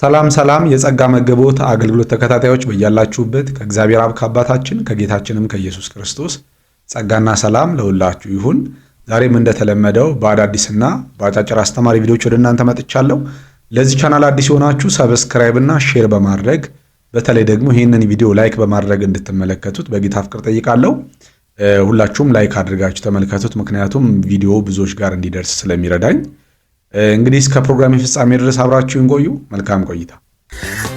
ሰላም ሰላም የጸጋ መገቦት አገልግሎት ተከታታዮች በእያላችሁበት ከእግዚአብሔር አብ ከአባታችን ከጌታችንም ከኢየሱስ ክርስቶስ ጸጋና ሰላም ለሁላችሁ ይሁን። ዛሬም እንደተለመደው በአዳዲስና በአጫጭር አስተማሪ ቪዲዮዎች ወደ እናንተ መጥቻለሁ። ለዚህ ቻናል አዲስ የሆናችሁ ሰብስክራይብ እና ሼር በማድረግ በተለይ ደግሞ ይህንን ቪዲዮ ላይክ በማድረግ እንድትመለከቱት በጌታ ፍቅር ጠይቃለሁ። ሁላችሁም ላይክ አድርጋችሁ ተመልከቱት፣ ምክንያቱም ቪዲዮ ብዙዎች ጋር እንዲደርስ ስለሚረዳኝ። እንግዲህ እስከ ፕሮግራም ፍጻሜ ድረስ አብራችሁን ቆዩ። መልካም ቆይታ።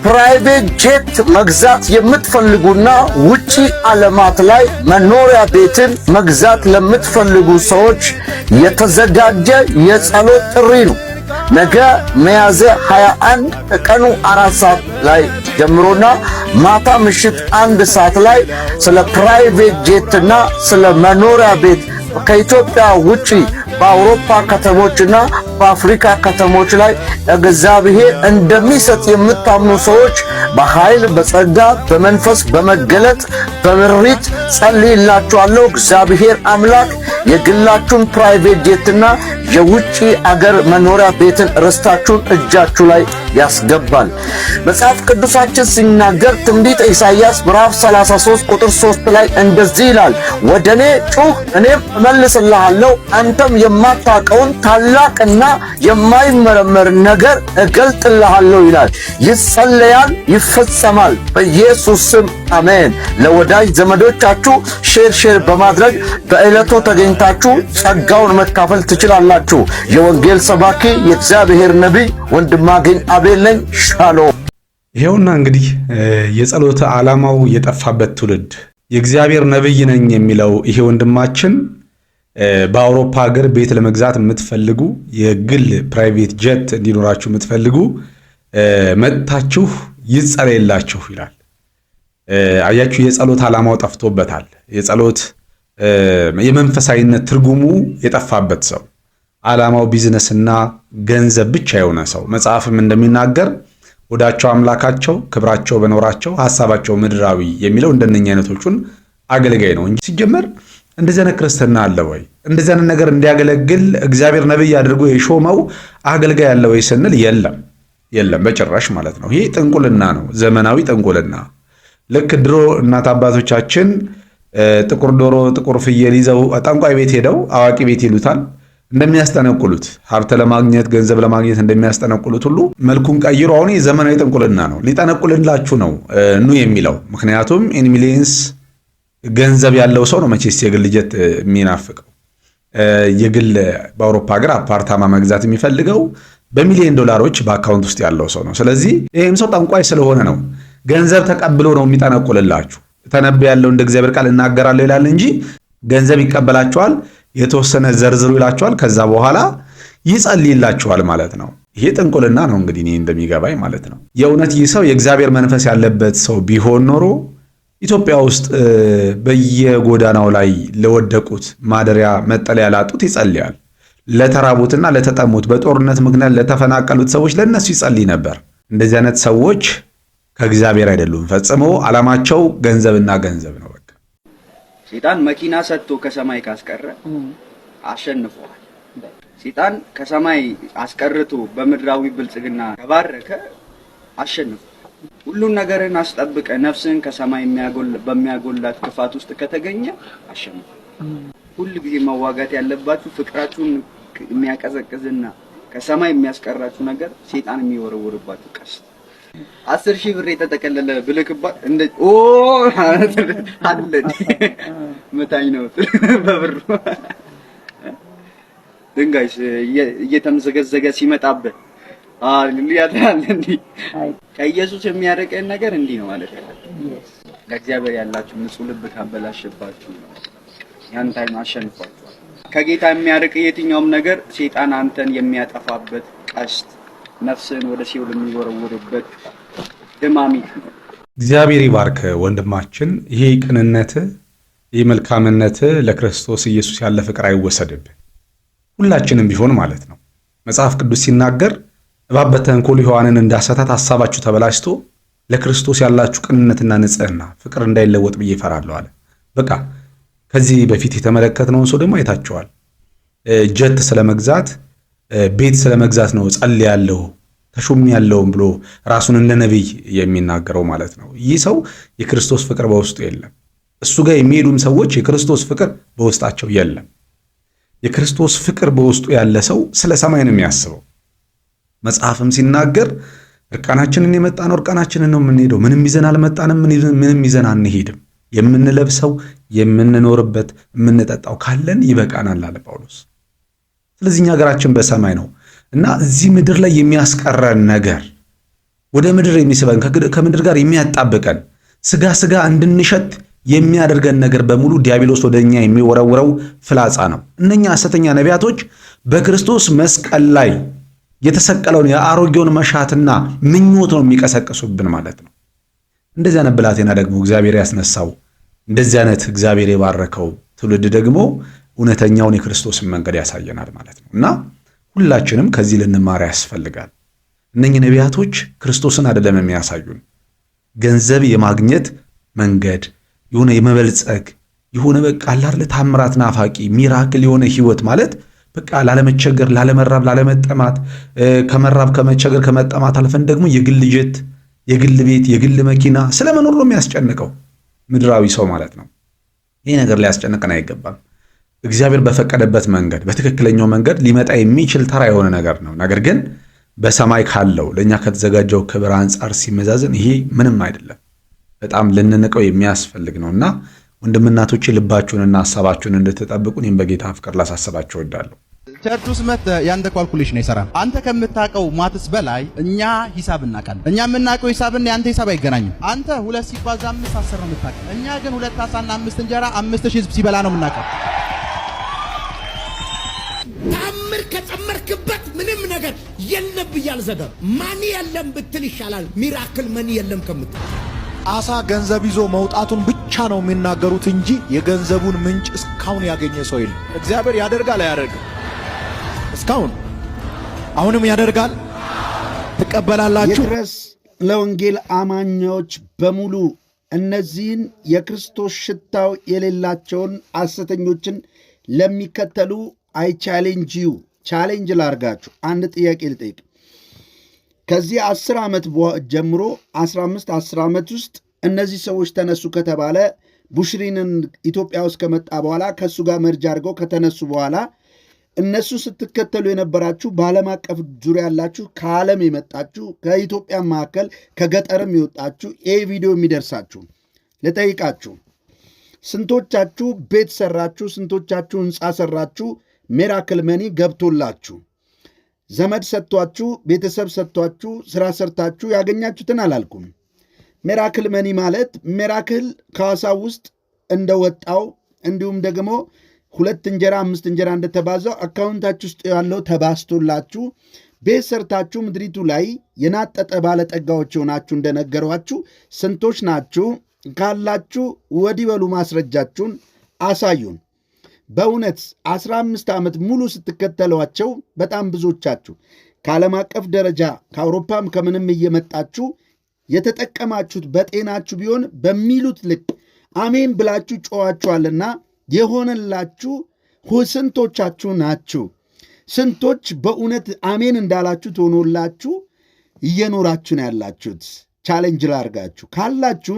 ፕራይቬት ጄት መግዛት የምትፈልጉና ውጪ ዓለማት ላይ መኖሪያ ቤትን መግዛት ለምትፈልጉ ሰዎች የተዘጋጀ የጸሎት ጥሪ ነው። ነገ ሚያዝያ 21 ከቀኑ 4 ሰዓት ላይ ጀምሮና ማታ ምሽት 1 ሰዓት ላይ ስለ ፕራይቬት ጄትና ስለ መኖሪያ ቤት ከኢትዮጵያ ውጪ በአውሮፓ ከተሞችና በአፍሪካ ከተሞች ላይ እግዚአብሔር እንደሚሰጥ የምታምኑ ሰዎች በኃይል በጸጋ በመንፈስ በመገለጥ በምሪት ጸልይላችኋለሁ። እግዚአብሔር አምላክ የግላችሁን ፕራይቬት ጄትና የውጪ አገር መኖሪያ ቤትን ርስታችሁን እጃችሁ ላይ ያስገባል። መጽሐፍ ቅዱሳችን ሲናገር ትንቢተ ኢሳይያስ ምዕራፍ 33 ቁጥር 3 ላይ እንደዚህ ይላል፣ ወደኔ ጩህ እኔም እመልስልሃለሁ፣ አንተም የማታውቀውን ታላቅና የማይመረመር ነገር እገልጥልሃለሁ ይላል። ይጸለያል፣ ይፈጸማል። በኢየሱስ ስም አሜን። ለወዳጅ ዘመዶቻችሁ ሼር በማድረግ በዕለቱ ተገኝታችሁ ጸጋውን መካፈል ትችላላችሁ። የወንጌል ሰባኪ የእግዚአብሔር ነቢይ ወንድማገኝ አቤል ነኝ። ሻሎም። ይሄውና እንግዲህ የጸሎት ዓላማው የጠፋበት ትውልድ የእግዚአብሔር ነቢይ ነኝ የሚለው ይሄ ወንድማችን በአውሮፓ ሀገር ቤት ለመግዛት የምትፈልጉ የግል ፕራይቬት ጀት እንዲኖራችሁ የምትፈልጉ መጥታችሁ ይጸለይላችሁ ይላል። አያችሁ፣ የጸሎት ዓላማው ጠፍቶበታል። የጸሎት የመንፈሳዊነት ትርጉሙ የጠፋበት ሰው፣ ዓላማው ቢዝነስና ገንዘብ ብቻ የሆነ ሰው፣ መጽሐፍም እንደሚናገር ወዳቸው አምላካቸው ክብራቸው በኖራቸው ሐሳባቸው ምድራዊ የሚለው እንደነኛ አይነቶቹን አገልጋይ ነው እንጂ ሲጀመር እንደዚህ አይነት ክርስትና አለ ወይ? እንደዚህ አይነት ነገር እንዲያገለግል እግዚአብሔር ነብይ አድርጎ የሾመው አገልጋይ አለ ወይ ስንል የለም በጭራሽ ማለት ነው። ይሄ ጥንቁልና ነው፣ ዘመናዊ ጥንቁልና። ልክ ድሮ እናት አባቶቻችን ጥቁር ዶሮ ጥቁር ፍየል ይዘው ጠንቋይ ቤት ሄደው አዋቂ ቤት ይሉታል እንደሚያስጠነቁሉት፣ ሀብት ለማግኘት ገንዘብ ለማግኘት እንደሚያስጠነቁሉት ሁሉ መልኩን ቀይሮ አሁን የዘመናዊ ጥንቁልና ነው። ሊጠነቁልላችሁ ነው ኑ የሚለው። ምክንያቱም ኢን ሚሊየንስ ገንዘብ ያለው ሰው ነው መቼስ የግል ጀት የሚናፍቀው። የግል በአውሮፓ ሀገር አፓርታማ መግዛት የሚፈልገው በሚሊዮን ዶላሮች በአካውንት ውስጥ ያለው ሰው ነው። ስለዚህ ይህም ሰው ጠንቋይ ስለሆነ ነው ገንዘብ ተቀብሎ ነው የሚጠነቁልላችሁ። ተነብይ ያለው እንደ እግዚአብሔር ቃል እናገራለሁ ይላል እንጂ ገንዘብ ይቀበላችኋል፣ የተወሰነ ዘርዝሩ ይላችኋል፣ ከዛ በኋላ ይጸልይላችኋል ማለት ነው። ይሄ ጥንቁልና ነው እንግዲህ እኔ እንደሚገባኝ ማለት ነው። የእውነት ይህ ሰው የእግዚአብሔር መንፈስ ያለበት ሰው ቢሆን ኖሮ ኢትዮጵያ ውስጥ በየጎዳናው ላይ ለወደቁት ማደሪያ መጠለያ ላጡት ይጸልያል። ለተራቡትና ለተጠሙት በጦርነት ምክንያት ለተፈናቀሉት ሰዎች ለነሱ ይጸልይ ነበር። እንደዚህ አይነት ሰዎች ከእግዚአብሔር አይደሉም። ፈጽሞ ዓላማቸው ገንዘብና ገንዘብ ነው። በቃ ሰይጣን መኪና ሰጥቶ ከሰማይ ካስቀረ አሸንፈዋል። ሰይጣን ከሰማይ አስቀርቶ በምድራዊ ብልጽግና ከባረከ አሸንፈዋል። ሁሉን ነገርን አስጠብቀ ነፍስን ከሰማይ በሚያጎላት ክፋት ውስጥ ከተገኘ አሸንፈዋል። ሁሉ ጊዜ መዋጋት ያለባችሁ ፍቅራችሁን የሚያቀዘቅዝና ከሰማይ የሚያስቀራችሁ ነገር ሰይጣን የሚወረውርባችሁ ቀስት 10,000 ብር የተጠቀለለ ብልክባት እንደ አለ መታኝ ነው በብሩ ድንጋይስ እየተምዘገዘገ ሲመጣበት ሃሌሉያ ታለ እንዴ። ከኢየሱስ የሚያርቀን ነገር እንዲህ ነው ማለት ነው። ለእግዚአብሔር ያላችሁ ንጹህ ልብ ካበላሽባችሁ ያን ታይም አሸንፏችኋል። ከጌታ የሚያርቅ የትኛውም ነገር ሰይጣን አንተን የሚያጠፋበት ቀስት፣ ነፍስን ወደ ሲኦል የሚወረውርበት ድማሚት ነው። እግዚአብሔር ይባርክ ወንድማችን። ይሄ ቅንነት፣ ይሄ መልካምነት ለክርስቶስ ኢየሱስ ያለ ፍቅር አይወሰድብን፣ ሁላችንም ቢሆን ማለት ነው። መጽሐፍ ቅዱስ ሲናገር እባብ በተንኮሉ ሔዋንን እንዳሳታት ሐሳባችሁ ተበላሽቶ ለክርስቶስ ያላችሁ ቅንነትና ንጽህና ፍቅር እንዳይለወጥ ብዬ እፈራለሁ አለ። በቃ ከዚህ በፊት የተመለከትነውን ሰው ደግሞ አይታችኋል። ጀት ስለመግዛት ቤት ስለመግዛት ነው ጸልያለሁ ተሾም ያለውም ብሎ ራሱን እንደ ነቢይ የሚናገረው ማለት ነው። ይህ ሰው የክርስቶስ ፍቅር በውስጡ የለም። እሱ ጋር የሚሄዱም ሰዎች የክርስቶስ ፍቅር በውስጣቸው የለም። የክርስቶስ ፍቅር በውስጡ ያለ ሰው ስለ ሰማይ ነው የሚያስበው። መጽሐፍም ሲናገር እርቃናችንን የመጣ ነው እርቃናችንን ነው የምንሄደው፣ ምንም ይዘን አልመጣንም፣ ምንም ይዘን አንሄድም፣ የምንለብሰው የምንኖርበት የምንጠጣው ካለን ይበቃናል አለ ጳውሎስ። ስለዚህ እኛ ሀገራችን በሰማይ ነው እና እዚህ ምድር ላይ የሚያስቀረን ነገር ወደ ምድር የሚስበን ከምድር ጋር የሚያጣብቀን ስጋ እንድንሸት የሚያደርገን ነገር በሙሉ ዲያብሎስ ወደኛ የሚወረውረው ፍላጻ ነው። እነኛ ሐሰተኛ ነቢያቶች በክርስቶስ መስቀል ላይ የተሰቀለውን የአሮጌውን መሻትና ምኞት ነው የሚቀሰቅሱብን ማለት ነው። እንደዚህ አይነት ብላቴና ደግሞ እግዚአብሔር ያስነሳው፣ እንደዚህ አይነት እግዚአብሔር የባረከው ትውልድ ደግሞ እውነተኛውን የክርስቶስን መንገድ ያሳየናል ማለት ነው እና ሁላችንም ከዚህ ልንማር ያስፈልጋል። እነኚህ ነቢያቶች ክርስቶስን አይደለም የሚያሳዩን፣ ገንዘብ የማግኘት መንገድ የሆነ የመበልጸግ የሆነ በቃ አላርለ ታምራት ናፋቂ ሚራክል የሆነ ህይወት ማለት በቃ ላለመቸገር፣ ላለመራብ፣ ላለመጠማት ከመራብ ከመቸገር ከመጠማት አልፈን ደግሞ የግል ጀት፣ የግል ቤት፣ የግል መኪና ስለመኖር ነው የሚያስጨንቀው ምድራዊ ሰው ማለት ነው። ይህ ነገር ሊያስጨንቀን አይገባም። እግዚአብሔር በፈቀደበት መንገድ በትክክለኛው መንገድ ሊመጣ የሚችል ተራ የሆነ ነገር ነው። ነገር ግን በሰማይ ካለው ለእኛ ከተዘጋጀው ክብር አንጻር ሲመዛዘን ይሄ ምንም አይደለም። በጣም ልንንቀው የሚያስፈልግ ነውና ወንድምናቶቼ ልባችሁንና ሐሳባችሁን እንድትጠብቁ እኔም በጌታ ፍቅር ላሳስባችሁ እወዳለሁ። ቸርች ውስጥ መጥተህ ያንተ ኳልኩሌሽን አይሰራም። አንተ ከምታውቀው ማትስ በላይ እኛ ሂሳብ እናውቃለን። እኛ የምናውቀው ሂሳብና ያንተ ሂሳብ አይገናኝም። አንተ 2 ሲባዛ 5 10 ነው የምታውቀው። እኛ ግን 2 አሳና 5 እንጀራ 5000 ህዝብ ሲበላ ነው የምናውቀው። ታምር ከጨመርክበት ምንም ነገር የለም ብያል ዘገብ ማን የለም ብትል ይሻላል። ሚራክል ማን የለም ከምትል አሳ ገንዘብ ይዞ መውጣቱን ብቻ ነው የሚናገሩት እንጂ የገንዘቡን ምንጭ እስካሁን ያገኘ ሰው የለም። እግዚአብሔር ያደርጋል አያደርግም? እስካሁን አሁንም ያደርጋል። ትቀበላላችሁ። ይድረስ ለወንጌል አማኞች በሙሉ እነዚህን የክርስቶስ ሽታው የሌላቸውን ሐሰተኞችን ለሚከተሉ አይ ቻሌንጅ ዩ ቻሌንጅ ላርጋችሁ። አንድ ጥያቄ ልጠይቅ። ከዚህ 10 ዓመት ጀምሮ 10 ዓመት ውስጥ እነዚህ ሰዎች ተነሱ ከተባለ ቡሽሪንን ኢትዮጵያ ውስጥ ከመጣ በኋላ ከሱ ጋር መርጃ አድርገው ከተነሱ በኋላ እነሱ ስትከተሉ የነበራችሁ በዓለም አቀፍ ዙሪያ ያላችሁ ከዓለም የመጣችሁ ከኢትዮጵያ መካከል ከገጠርም የወጣችሁ ይሄ ቪዲዮ የሚደርሳችሁ ልጠይቃችሁ፣ ስንቶቻችሁ ቤት ሰራችሁ? ስንቶቻችሁ ህንፃ ሰራችሁ? ሚራክል መኒ ገብቶላችሁ ዘመድ ሰጥቷችሁ ቤተሰብ ሰጥቷችሁ ስራ ሰርታችሁ ያገኛችሁትን አላልኩም። ሚራክል መኒ ማለት ሚራክል ከሐዋሳ ውስጥ እንደወጣው እንዲሁም ደግሞ 2 እንጀራ 5 እንጀራ እንደተባዛው አካውንታችሁ ውስጥ ያለው ተባስቶላችሁ ቤት ሰርታችሁ ምድሪቱ ላይ የናጠጠ ባለጠጋዎች ሆናችሁ እንደነገሯችሁ ስንቶች ናችሁ? ካላችሁ ወዲህ በሉ ማስረጃችሁን አሳዩን። በእውነት 15 ዓመት ሙሉ ስትከተሏቸው በጣም ብዙዎቻችሁ ከዓለም አቀፍ ደረጃ ከአውሮፓም ከምንም እየመጣችሁ የተጠቀማችሁት በጤናችሁ ቢሆን በሚሉት ልክ አሜን ብላችሁ ጮኻችኋልና የሆነላችሁ ስንቶቻችሁ ናችሁ? ስንቶች በእውነት አሜን እንዳላችሁ ሆኖላችሁ እየኖራችሁ ነው ያላችሁት? ቻሌንጅ ላርጋችሁ ካላችሁ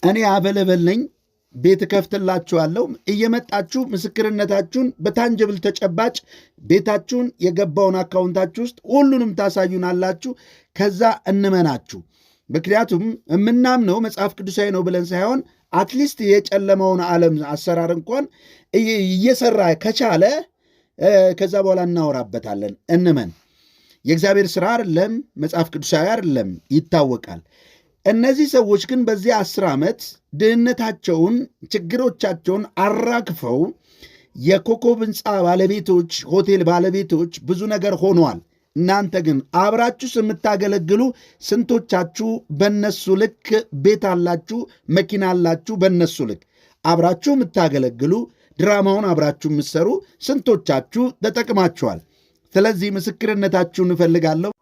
እኔ አበለበል ነኝ፣ ቤት ከፍትላችኋለሁ። እየመጣችሁ ምስክርነታችሁን በታንጀብል ተጨባጭ ቤታችሁን የገባውን አካውንታችሁ ውስጥ ሁሉንም ታሳዩናላችሁ። ከዛ እንመናችሁ። ምክንያቱም የምናምነው መጽሐፍ ቅዱሳዊ ነው ብለን ሳይሆን አትሊስት የጨለመውን ዓለም አሰራር እንኳን እየሰራ ከቻለ ከዛ በኋላ እናወራበታለን። እንመን። የእግዚአብሔር ሥራ አይደለም፣ መጽሐፍ ቅዱሳዊ አይደለም፣ ይታወቃል። እነዚህ ሰዎች ግን በዚህ 10 ዓመት ድህነታቸውን ችግሮቻቸውን አራግፈው የኮከብ ሕንፃ ባለቤቶች፣ ሆቴል ባለቤቶች ብዙ ነገር ሆነዋል። እናንተ ግን አብራችሁ የምታገለግሉ ስንቶቻችሁ በነሱ ልክ ቤት አላችሁ፣ መኪና አላችሁ? በነሱ ልክ አብራችሁ የምታገለግሉ ድራማውን አብራችሁ የምትሰሩ ስንቶቻችሁ ተጠቅማችኋል? ስለዚህ ምስክርነታችሁን እፈልጋለሁ።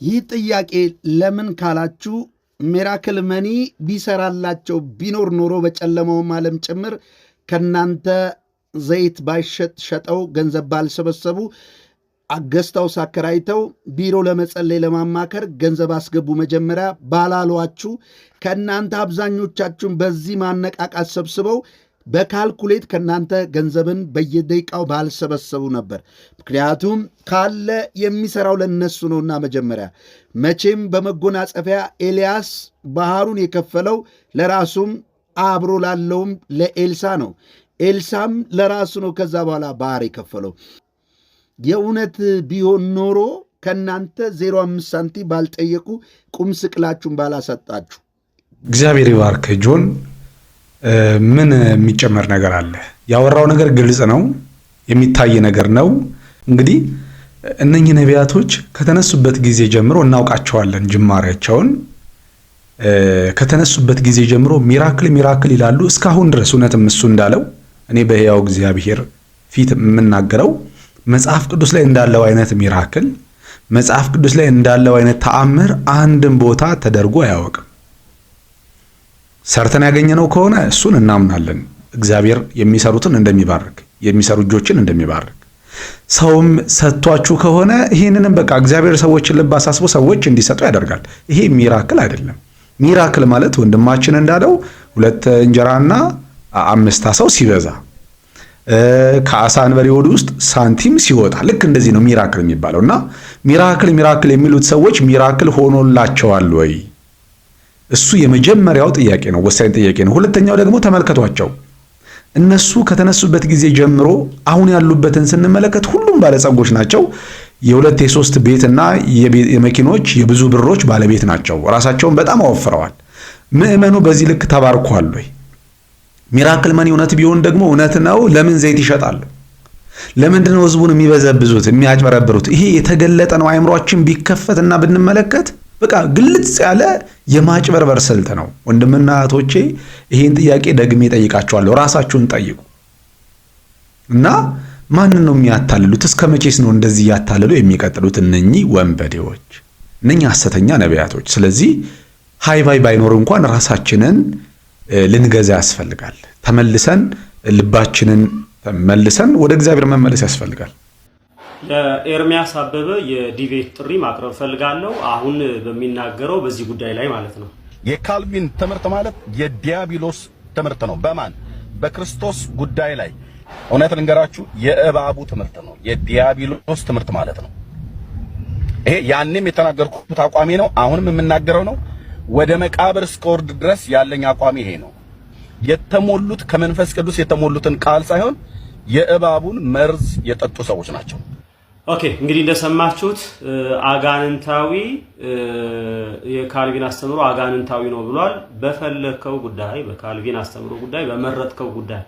ይህ ጥያቄ ለምን ካላችሁ ሚራክል መኒ ቢሰራላቸው ቢኖር ኖሮ በጨለማውም ዓለም ጭምር ከናንተ ዘይት ባይሸጥ ሸጠው ገንዘብ ባልሰበሰቡ ገስታውስ አከራይተው ቢሮ ለመጸለይ ለማማከር ገንዘብ አስገቡ። መጀመሪያ ባላሏችሁ ከእናንተ አብዛኞቻችሁን በዚህ ማነቃቃት ሰብስበው በካልኩሌት ከእናንተ ገንዘብን በየደቂቃው ባልሰበሰቡ ነበር። ምክንያቱም ካለ የሚሰራው ለነሱ ነውና። መጀመሪያ መቼም በመጎናጸፊያ ኤልያስ ባህሩን የከፈለው ለራሱም አብሮ ላለውም ለኤልሳ ነው። ኤልሳም ለራሱ ነው ከዛ በኋላ ባህር የከፈለው። የእውነት ቢሆን ኖሮ ከእናንተ 0.5 ሳንቲም ባልጠየቁ ቁም ስቅላችሁን ባላሰጣችሁ። እግዚአብሔር ይባርክ ጆን። ምን የሚጨመር ነገር አለ? ያወራው ነገር ግልጽ ነው፣ የሚታይ ነገር ነው። እንግዲህ እነኚህ ነቢያቶች ከተነሱበት ጊዜ ጀምሮ እናውቃቸዋለን። ጅማሬያቸውን ከተነሱበት ጊዜ ጀምሮ ሚራክል ይላሉ እስካሁን ድረስ። እውነትም እሱ እንዳለው እኔ በሕያው እግዚአብሔር ፊት የምናገረው መጽሐፍ ቅዱስ ላይ እንዳለው አይነት ሚራክል፣ መጽሐፍ ቅዱስ ላይ እንዳለው አይነት ተአምር አንድም ቦታ ተደርጎ አያውቅም። ሰርተን ያገኘነው ከሆነ እሱን እናምናለን። እግዚአብሔር የሚሰሩትን እንደሚባርክ፣ የሚሰሩ እጆችን እንደሚባርክ። ሰውም ሰጥቷችሁ ከሆነ ይህንንም በቃ እግዚአብሔር ሰዎችን ልብ አሳስቦ ሰዎች እንዲሰጡ ያደርጋል። ይሄ ሚራክል አይደለም። ሚራክል ማለት ወንድማችን እንዳለው 2 እንጀራና 5 ዓሣ ሲበዛ ከዓሣ አንበሪ ሆድ ውስጥ ሳንቲም ሲወጣ ልክ እንደዚህ ነው ሚራክል የሚባለው። እና ሚራክል የሚሉት ሰዎች ሚራክል ሆኖላቸዋል ወይ? እሱ የመጀመሪያው ጥያቄ ነው፣ ወሳኝ ጥያቄ ነው። ሁለተኛው ደግሞ ተመልከቷቸው። እነሱ ከተነሱበት ጊዜ ጀምሮ አሁን ያሉበትን ስንመለከት ሁሉም ባለጸጎች ናቸው። የ2 የ3 ቤትና የመኪኖች የብዙ ብሮች ባለቤት ናቸው። ራሳቸውን በጣም አወፍረዋል። ምዕመኑ በዚህ ልክ ተባርኳል ወይ? ሚራክል መኒ እውነት ቢሆን ደግሞ እውነት ነው። ለምን ዘይት ይሸጣል? ለምንድን ነው ህዝቡን የሚበዘብዙት የሚያጭበረብሩት? ይሄ የተገለጠ ነው። አእምሯችን ቢከፈትና ብንመለከት በቃ ግልጽ ያለ የማጭበርበር ስልት ነው። ወንድምና እህቶቼ ይሄን ጥያቄ ደግሜ ጠይቃቸዋለሁ። ራሳችሁን ጠይቁ እና ማንን ነው የሚያታልሉት? እስከ መቼስ ነው እንደዚህ ያታልሉ የሚቀጥሉት እነኚህ ወንበዴዎች፣ እነኚህ ሐሰተኛ ነቢያቶች? ስለዚህ ሃይባይ ባይኖር እንኳን ራሳችንን ልንገዛ ያስፈልጋል። ተመልሰን ልባችንን መልሰን ወደ እግዚአብሔር መመለስ ያስፈልጋል። ለኤርሚያስ አበበ የዲቤት ጥሪ ማቅረብ ፈልጋለሁ። አሁን በሚናገረው በዚህ ጉዳይ ላይ ማለት ነው። የካልቪን ትምህርት ማለት የዲያብሎስ ትምህርት ነው። በማን በክርስቶስ ጉዳይ ላይ እውነት ልንገራችሁ፣ የእባቡ ትምህርት ነው። የዲያብሎስ ትምህርት ማለት ነው። ይሄ ያንንም የተናገርኩት አቋሚ ነው፣ አሁንም የምናገረው ነው። ወደ መቃብር እስከወርድ ድረስ ያለኝ አቋሚ ይሄ ነው። የተሞሉት ከመንፈስ ቅዱስ የተሞሉትን ቃል ሳይሆን የእባቡን መርዝ የጠጡ ሰዎች ናቸው። ኦኬ እንግዲህ እንደሰማችሁት አጋንንታዊ የካልቪን አስተምሮ አጋንንታዊ ነው ብሏል። በፈለከው ጉዳይ በካልቪን አስተምሮ ጉዳይ በመረጥከው ጉዳይ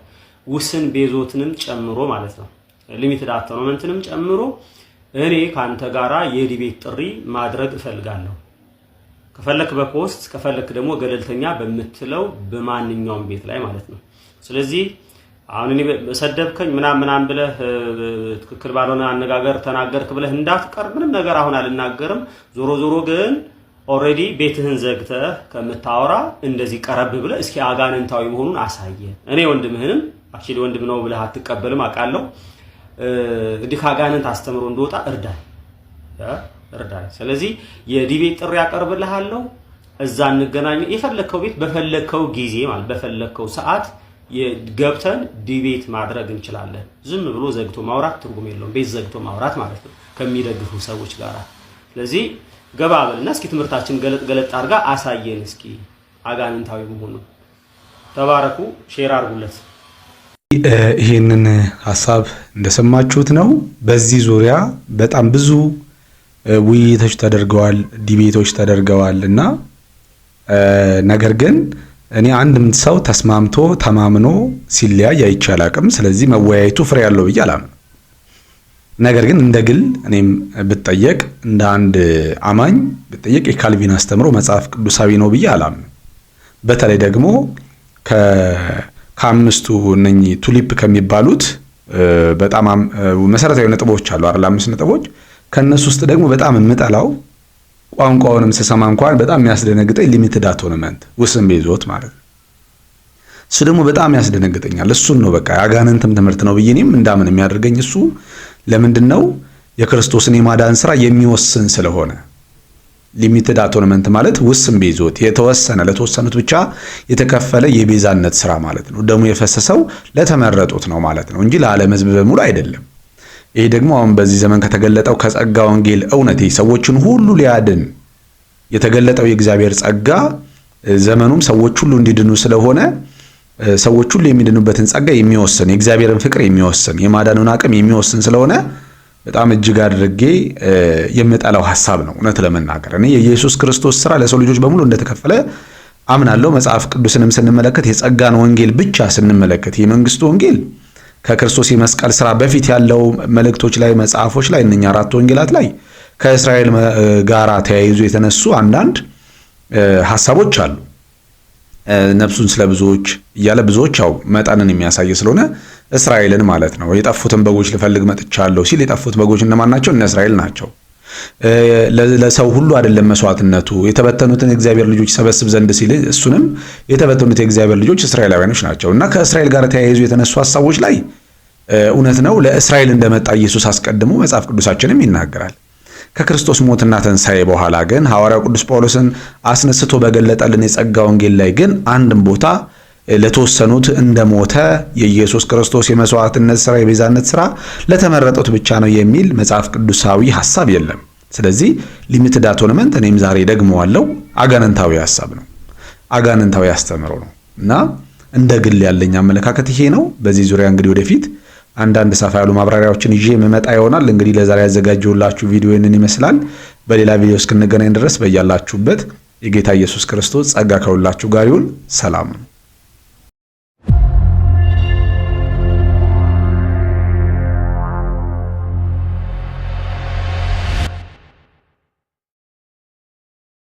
ውስን ቤዞትንም ጨምሮ ማለት ነው ሊሚትድ አቶኖመንትንም ጨምሮ እኔ ካንተ ጋራ የዲቤት ጥሪ ማድረግ እፈልጋለሁ። ከፈለክ በፖስት ከፈለክ ደግሞ ገለልተኛ በምትለው በማንኛውም ቤት ላይ ማለት ነው። ስለዚህ አሁን እኔ በሰደብከኝ ምናምን ብለህ ትክክል ባልሆነ አነጋገር ተናገርክ ብለህ እንዳትቀር ምንም ነገር አሁን አልናገርም። ዞሮ ግን ኦሬዲ ቤትህን ዘግተህ ከምታወራ እንደዚህ ቀረብ ብለህ እስኪ አጋንንታዊ መሆኑን አሳየ። እኔ ወንድምህንም አክቹሊ ወንድም ነው ብለህ አትቀበልም አውቃለሁ። እንዲህ ከአጋንንት አስተምሮ እንደወጣ እርዳኝ። ስለዚህ የዲቤት ጥሪ ያቀርብልሃለሁ። እዛ እንገናኝ። የፈለከው ቤት በፈለከው ጊዜ ማለት በፈለከው ሰዓት ገብተን ዲቤት ማድረግ እንችላለን። ዝም ብሎ ዘግቶ ማውራት ትርጉም የለውም። ቤት ዘግቶ ማውራት ማለት ነው ከሚደግፉ ሰዎች ጋር። ስለዚህ ገባ በልና እስኪ ትምህርታችን ገለጥ አድርጋ አሳየን እስኪ አጋንንታዊ መሆኑን። ተባረኩ። ሼር አድርጉለት። ይህንን ሐሳብ እንደሰማችሁት ነው። በዚህ ዙሪያ በጣም ብዙ ውይይቶች ተደርገዋል፣ ዲቤቶች ተደርገዋል እና ነገር ግን እኔ አንድም ሰው ተስማምቶ ተማምኖ ሲለያይ አይቼ አላቅም። ስለዚህ መወያየቱ ፍሬ ያለው ብዬ አላምንም። ነገር ግን እንደ ግል እኔም ብጠየቅ እንደ አንድ አማኝ ብጠየቅ የካልቪን አስተምሮ መጽሐፍ ቅዱሳዊ ነው ብዬ አላምንም። በተለይ ደግሞ ከአምስቱ እነኚህ ቱሊፕ ከሚባሉት በጣም መሰረታዊ ነጥቦች አሉ አይደል? 5 ነጥቦች። ከነሱ ውስጥ ደግሞ በጣም የምጠላው ቋንቋውንም ስሰማ እንኳን በጣም የሚያስደነግጠኝ ሊሚትድ አቶንመንት ውስን ቤዞት ማለት ነው። እሱ ደግሞ በጣም ያስደነግጠኛል። እሱን ነው በቃ አጋንንትም ትምህርት ነው ብዬ እኔም እንዳምን የሚያደርገኝ እሱ። ለምንድን ነው የክርስቶስን የማዳን ስራ የሚወስን ስለሆነ ሊሚትድ አቶንመንት ማለት ውስን ቤዞት የተወሰነ ለተወሰኑት ብቻ የተከፈለ የቤዛነት ስራ ማለት ነው። ደሙ የፈሰሰው ለተመረጡት ነው ማለት ነው እንጂ ለዓለም ሕዝብ በሙሉ አይደለም። ይሄ ደግሞ አሁን በዚህ ዘመን ከተገለጠው ከጸጋ ወንጌል እውነት ሰዎችን ሁሉ ሊያድን የተገለጠው የእግዚአብሔር ጸጋ ዘመኑም ሰዎች ሁሉ እንዲድኑ ስለሆነ ሰዎች ሁሉ የሚድኑበትን ጸጋ የሚወስን የእግዚአብሔርን ፍቅር የሚወስን የማዳኑን አቅም የሚወስን ስለሆነ በጣም እጅግ አድርጌ የምጠላው ሐሳብ ነው። እውነት ለመናገር እኔ የኢየሱስ ክርስቶስ ሥራ ለሰው ልጆች በሙሉ እንደተከፈለ አምናለሁ። መጽሐፍ ቅዱስንም ስንመለከት የጸጋን ወንጌል ብቻ ስንመለከት የመንግስቱ ወንጌል ከክርስቶስ የመስቀል ሥራ በፊት ያለው መልእክቶች ላይ መጽሐፎች ላይ እነኛ 4 ወንጌላት ላይ ከእስራኤል ጋራ ተያይዞ የተነሱ አንዳንድ ሐሳቦች አሉ። ነፍሱን ስለ ብዙዎች እያለ ብዙዎች ያው መጠንን የሚያሳይ ስለሆነ እስራኤልን ማለት ነው። የጠፉትን በጎች ልፈልግ መጥቻለሁ ሲል የጠፉት በጎች እነማን ናቸው? እነ እስራኤል ናቸው። ለሰው ሁሉ አይደለም መስዋዕትነቱ የተበተኑትን የእግዚአብሔር ልጆች ሰበስብ ዘንድ ሲል እሱንም የተበተኑት የእግዚአብሔር ልጆች እስራኤላውያኖች ናቸው። እና ከእስራኤል ጋር ተያይዞ የተነሱ ሐሳቦች ላይ እውነት ነው ለእስራኤል እንደመጣ ኢየሱስ አስቀድሞ መጽሐፍ ቅዱሳችንም ይናገራል። ከክርስቶስ ሞትና ትንሣኤ በኋላ ግን ሐዋርያው ቅዱስ ጳውሎስን አስነስቶ በገለጠልን የጸጋ ወንጌል ላይ ግን አንድም ቦታ ለተወሰኑት እንደሞተ የኢየሱስ ክርስቶስ የመስዋዕትነት ሥራ የቤዛነት ሥራ ለተመረጡት ብቻ ነው የሚል መጽሐፍ ቅዱሳዊ ሐሳብ የለም። ስለዚህ ሊሚትድ አቶንመንት እኔም ዛሬ ደግመዋለሁ አጋንንታዊ ሐሳብ ነው፣ አጋንንታዊ አስተምሮ ነው እና እንደ ግል ያለኝ አመለካከት ይሄ ነው። በዚህ ዙሪያ እንግዲህ ወደፊት አንዳንድ ሰፋ ያሉ ማብራሪያዎችን ይዤ የምመጣ ይሆናል። እንግዲህ ለዛሬ ያዘጋጀሁላችሁ ቪዲዮ ይህንን ይመስላል። በሌላ ቪዲዮ እስክንገናኝ ድረስ በያላችሁበት የጌታ ኢየሱስ ክርስቶስ ጸጋ ከሁላችሁ ጋር ይሁን። ሰላም ነው።